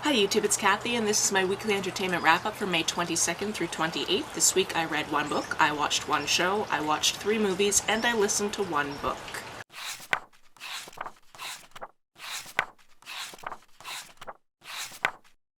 Hi YouTube, it's Kathy, and this is my weekly entertainment wrap-up for May 22nd through 28th. This week I read one book, I watched one show, I watched 3 movies, and I listened to one book.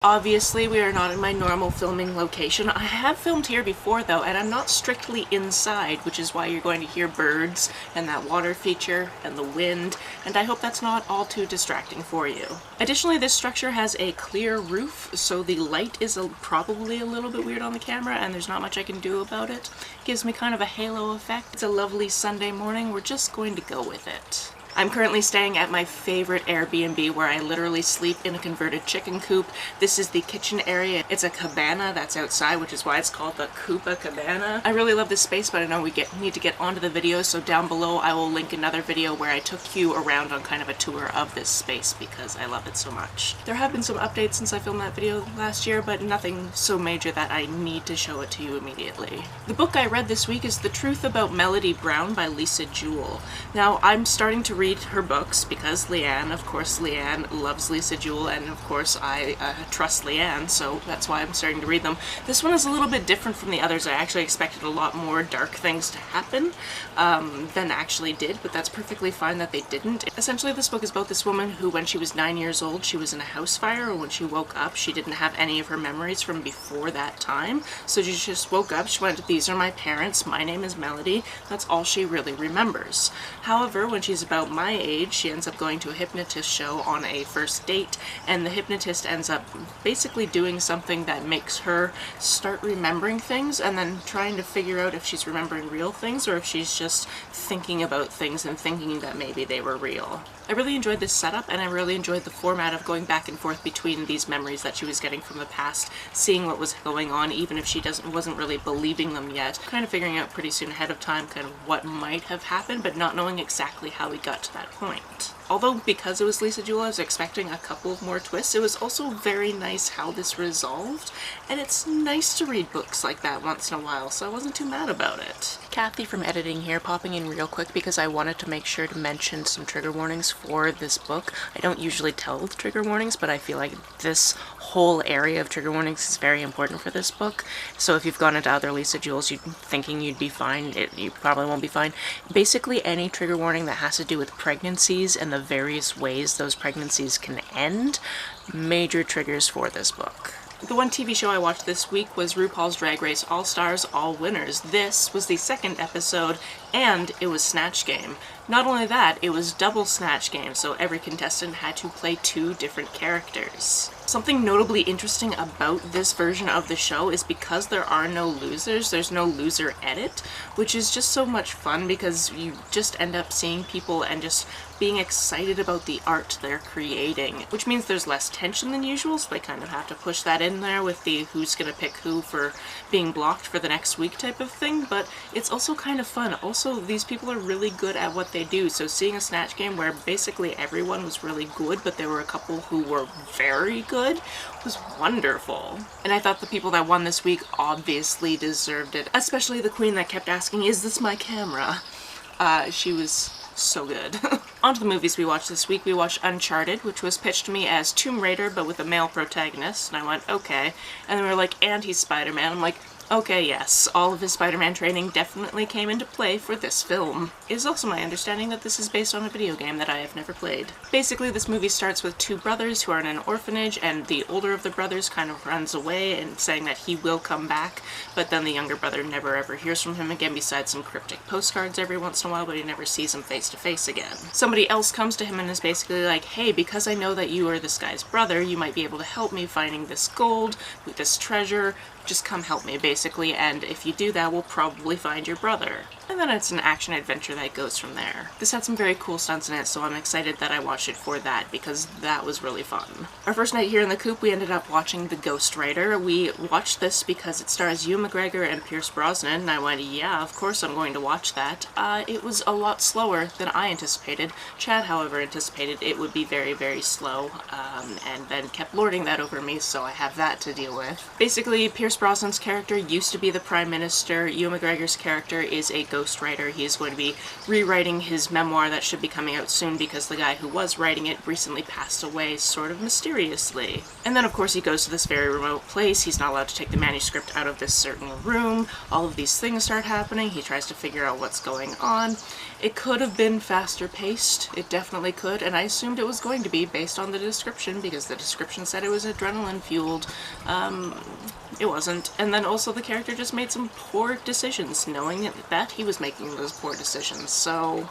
Obviously, we are not in my normal filming location. I have filmed here before though, and I'm not strictly inside, which is why you're going to hear birds and that water feature and the wind, and I hope that's not all too distracting for you. Additionally, this structure has a clear roof, so the light is probably a little bit weird on the camera, and there's not much I can do about it. It gives me kind of a halo effect. It's a lovely Sunday morning. We're just going to go with it. I'm currently staying at my favorite Airbnb where I literally sleep in a converted chicken coop. This is the kitchen area. It's a cabana that's outside, which is why it's called the Koopa Cabana. I really love this space, but I know we need to get onto the video, so down below I will link another video where I took you around on kind of a tour of this space because I love it so much. There have been some updates since I filmed that video last year, but nothing so major that I need to show it to you immediately. The book I read this week is The Truth About Melody Brown by Lisa Jewell. Now, I'm starting to read her books because Leanne, of course Leanne loves Lisa Jewell, and of course I trust Leanne, so that's why I'm starting to read them. This one is a little bit different from the others. I actually expected a lot more dark things to happen than actually did, but that's perfectly fine that they didn't. Essentially, this book is about this woman who, when she was 9 years old, she was in a house fire, and when she woke up, she didn't have any of her memories from before that time, so she just woke up, she went, "These are my parents, my name is Melody." That's all she really remembers. However, when she's about my age, she ends up going to a hypnotist show on a first date, and the hypnotist ends up basically doing something that makes her start remembering things and then trying to figure out if she's remembering real things or if she's just thinking about things and thinking that maybe they were real. I really enjoyed this setup, and I really enjoyed the format of going back and forth between these memories that she was getting from the past, seeing what was going on even if she wasn't really believing them yet, kind of figuring out pretty soon ahead of time kind of what might have happened, but not knowing exactly how we got to that point. Although, because it was Lisa Jewell, I was expecting a couple of more twists. It was also very nice how this resolved, and it's nice to read books like that once in a while, so I wasn't too mad about it. Kathy from editing here, popping in real quick because I wanted to make sure to mention some trigger warnings for this book. I don't usually tell trigger warnings, but I feel like this whole area of trigger warnings is very important for this book. So if you've gone into other Lisa Jewells thinking you'd be fine, you probably won't be fine. Basically, any trigger warning that has to do with pregnancies and the various ways those pregnancies can end, major triggers for this book. The one TV show I watched this week was RuPaul's Drag Race All Stars, All Winners. This was the 2nd episode, and it was Snatch Game. Not only that, it was double Snatch Game, so every contestant had to play 2 different characters. Something notably interesting about this version of the show is because there are no losers, there's no loser edit, which is just so much fun because you just end up seeing people and just being excited about the art they're creating, which means there's less tension than usual, so they kind of have to push that in there with the who's gonna pick who for being blocked for the next week type of thing, but it's also kind of fun. Also, these people are really good at what they do, so seeing a Snatch Game where basically everyone was really good, but there were a couple who were very good, was wonderful. And I thought the people that won this week obviously deserved it, especially the queen that kept asking, "Is this my camera?" She was so good. On to the movies we watched this week. We watched Uncharted, which was pitched to me as Tomb Raider but with a male protagonist, and I went, okay. And then we were like, and he's Spider-Man. I'm like, okay, yes, all of his Spider-Man training definitely came into play for this film. It is also my understanding that this is based on a video game that I have never played. Basically, this movie starts with 2 brothers who are in an orphanage, and the older of the brothers kind of runs away and saying that he will come back, but then the younger brother never ever hears from him again besides some cryptic postcards every once in a while, but he never sees him face to face again. Somebody else comes to him and is basically like, hey, because I know that you are this guy's brother, you might be able to help me finding this gold, with this treasure, just come help me, basically, and if you do that, we'll probably find your brother. And then it's an action-adventure that goes from there. This had some very cool stunts in it, so I'm excited that I watched it for that, because that was really fun. Our first night here in the coop, we ended up watching The Ghost Writer. We watched this because it stars Ewan McGregor and Pierce Brosnan, and I went, yeah, of course I'm going to watch that. It was a lot slower than I anticipated. Chad, however, anticipated it would be very, very slow, and then kept lording that over me, so I have that to deal with. Basically, Pierce Brosnan's character used to be the Prime Minister. Ewan McGregor's character is a ghost ghostwriter. He is going to be rewriting his memoir that should be coming out soon because the guy who was writing it recently passed away, sort of mysteriously. And then of course he goes to this very remote place. He's not allowed to take the manuscript out of this certain room. All of these things start happening. He tries to figure out what's going on. It could have been faster paced. It definitely could, and I assumed it was going to be based on the description because the description said it was adrenaline fueled. It wasn't. And then also the character just made some poor decisions, knowing that he was making those poor decisions, so...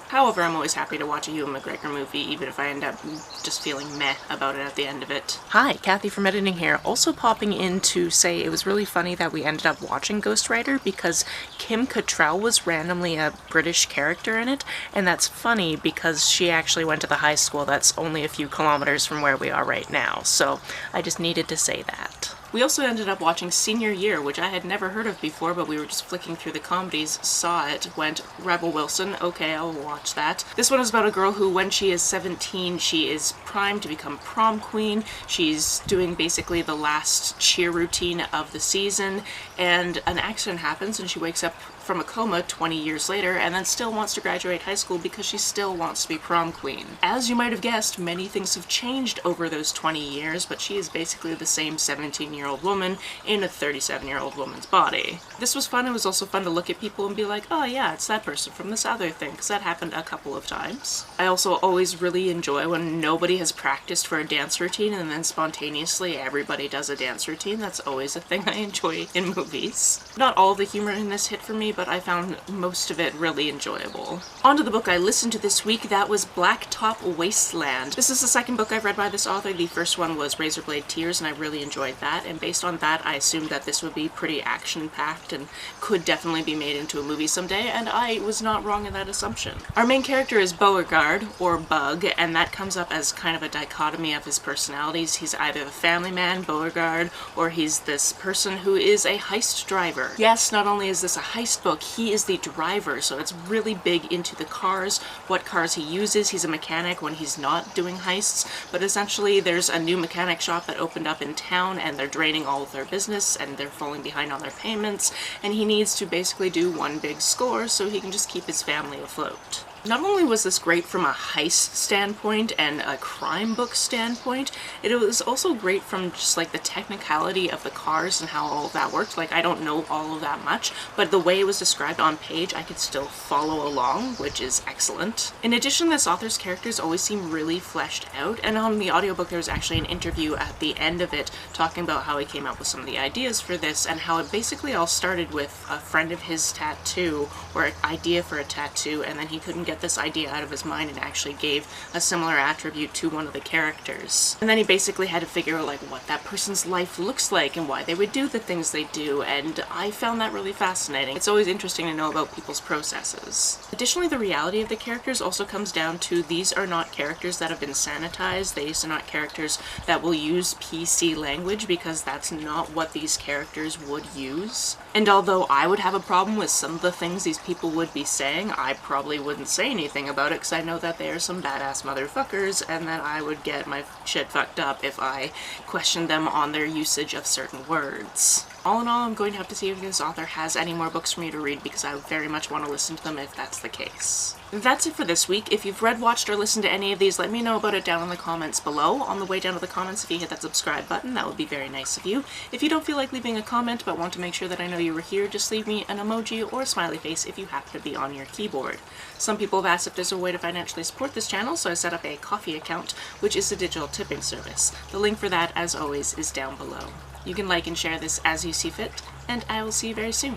However, I'm always happy to watch a Ewan McGregor movie, even if I end up just feeling meh about it at the end of it. Hi, Kathy from Editing here, also popping in to say it was really funny that we ended up watching Ghostwriter because Kim Cattrall was randomly a British character in it, and that's funny because she actually went to the high school that's only a few kilometers from where we are right now, so I just needed to say that. We also ended up watching Senior Year, which I had never heard of before, but we were just flicking through the comedies, saw it, went, Rebel Wilson, okay, I'll watch that. This one is about a girl who, when she is 17, she is primed to become prom queen. She's doing basically the last cheer routine of the season, and an accident happens and she wakes up from a coma 20 years later and then still wants to graduate high school because she still wants to be prom queen. As you might have guessed, many things have changed over those 20 years, but she is basically the same 17-year-old woman in a 37-year-old woman's body. This was fun. It was also fun to look at people and be like, oh yeah, it's that person from this other thing, because that happened a couple of times. I also always really enjoy when nobody has practiced for a dance routine and then spontaneously everybody does a dance routine. That's always a thing I enjoy in movies. Not all the humor in this hit for me, but I found most of it really enjoyable. On to the book I listened to this week, that was Blacktop Wasteland. This is the second book I've read by this author. The first one was Razorblade Tears, and I really enjoyed that, and based on that I assumed that this would be pretty action-packed and could definitely be made into a movie someday, and I was not wrong in that assumption. Our main character is Beauregard, or Bug, and that comes up as kind of a dichotomy of his personalities. He's either the family man, Beauregard, or he's this person who is a heist driver. Yes, not only is this a heist book, he is the driver, so it's really big into the cars, what cars he uses. He's a mechanic when he's not doing heists, but essentially there's a new mechanic shop that opened up in town and they're draining all of their business and they're falling behind on their payments, and he needs to basically do one big score so he can just keep his family afloat. Not only was this great from a heist standpoint and a crime book standpoint, it was also great from just like the technicality of the cars and how all of that worked. Like, I don't know all of that much, but the way it was described on page I could still follow along, which is excellent. In addition, this author's characters always seem really fleshed out, and on the audiobook there was actually an interview at the end of it talking about how he came up with some of the ideas for this and how it basically all started with a friend of his tattoo, or an idea for a tattoo, and then he couldn't get this idea out of his mind and actually gave a similar attribute to one of the characters. And then he basically had to figure out like what that person's life looks like and why they would do the things they do, and I found that really fascinating. It's always interesting to know about people's processes. Additionally, the reality of the characters also comes down to these are not characters that have been sanitized. These are not characters that will use PC language because that's not what these characters would use. And although I would have a problem with some of the things these people would be saying, I probably wouldn't say anything about it because I know that they are some badass motherfuckers and that I would get my shit fucked up if I questioned them on their usage of certain words. All in all, I'm going to have to see if this author has any more books for me to read because I very much want to listen to them if that's the case. That's it for this week. If you've read, watched, or listened to any of these, let me know about it down in the comments below. On the way down to the comments, if you hit that subscribe button, that would be very nice of you. If you don't feel like leaving a comment but want to make sure that I know you were here, just leave me an emoji or a smiley face if you happen to be on your keyboard. Some people have asked if there's a way to financially support this channel, so I set up a Ko-fi account, which is a digital tipping service. The link for that, as always, is down below. You can like and share this as you see fit, and I will see you very soon.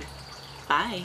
Bye!